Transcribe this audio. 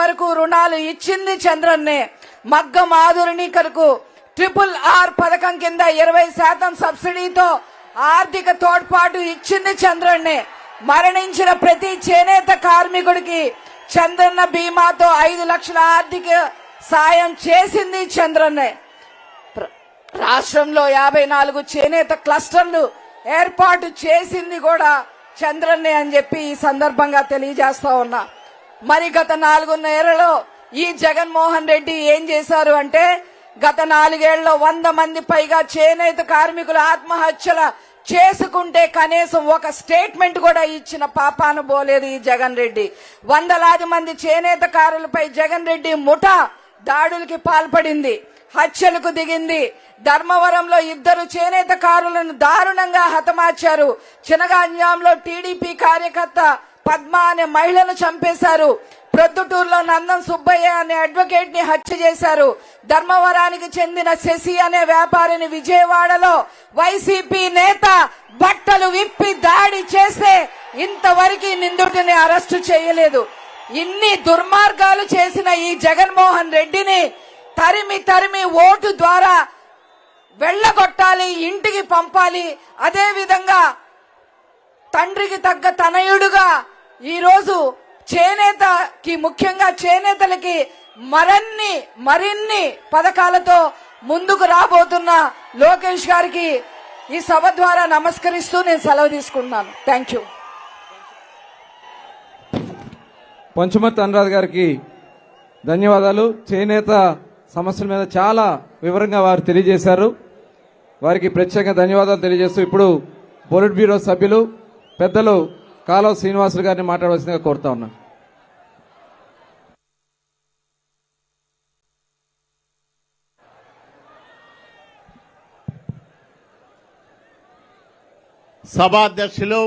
వరకు రుణాలు ఇచ్చింది చంద్రన్నే. మగ్గం ఆధునికరకు RRR పథకం కింద 20% సబ్సిడీతో ఆర్థిక తోడ్పాటు ఇచ్చింది చంద్రన్నే. మరణించిన ప్రతి చేనేత కార్మికుడికి చంద్రన్న బీమాతో 5 లక్షల ఆర్థిక సాయం చేసింది చంద్రన్నే. రాష్ట్రంలో 54 చేనేత క్లస్టర్లు ఏర్పాటు చేసింది కూడా చంద్రన్నే అని చెప్పి ఈ సందర్భంగా తెలియజేస్తా ఉన్నా. మరి గత 4 ఏళ్లలో ఈ జగన్మోహన్ రెడ్డి ఏం చేశారు అంటే, గత 4 ఏళ్లలో 100 మంది పైగా చేనేత కార్మికులు ఆత్మహత్యల చేసుకుంటే కనీసం ఒక స్టేట్మెంట్ కూడా ఇచ్చిన పాపాన పోలేదు ఈ జగన్ రెడ్డి. వందలాది మంది చేనేతకారులపై జగన్ రెడ్డి ముఠా దాడులకి పాల్పడింది, హత్యలకు దిగింది. ధర్మవరంలో 2 చేనేతకారులను దారుణంగా హతమార్చారు. చినగాంజాంలో టీడీపీ కార్యకర్త పద్మ అనే మహిళను చంపేశారు. ప్రొద్దుటూరులో నందం సుబ్బయ్య అనే అడ్వకేట్ ని హత్య చేశారు. ధర్మవరానికి చెందిన శశి అనే వ్యాపారిని విజయవాడలో వైసీపీ నేత బట్టలు విప్పి దాడి చేస్తే ఇంతవరకు నిందితుడిని అరెస్టు చేయలేదు. ఇన్ని దుర్మార్గాలు చేసిన ఈ జగన్మోహన్ రెడ్డిని తరిమి తరిమి ఓటు ద్వారా వెళ్లగొట్టాలి, ఇంటికి పంపాలి. అదే విధంగా తండ్రికి తగ్గ తనయుడుగా ఈరోజు చేనేతకి, ముఖ్యంగా చేనేతలకి మరిన్ని పథకాలతో ముందుకు రాబోతున్న లోకేష్ గారికి ఈ సభ ద్వారా నమస్కరిస్తూ నేను సెలవు తీసుకుంటున్నాను. Thank you. పంచుమర్తి అనురాధ గారికి ధన్యవాదాలు. చేనేత సమస్యల మీద చాలా వివరంగా వారు తెలియజేశారు. వారికి ప్రత్యేకంగా ధన్యవాదాలు తెలియజేస్తూ ఇప్పుడు పొలిట్ బ్యూరో సభ్యులు పెద్దలు కాలువ శ్రీనివాసులు గారిని మాట్లాడవలసిందిగా కోరుతా ఉన్నాను. సభాధ్యక్షులు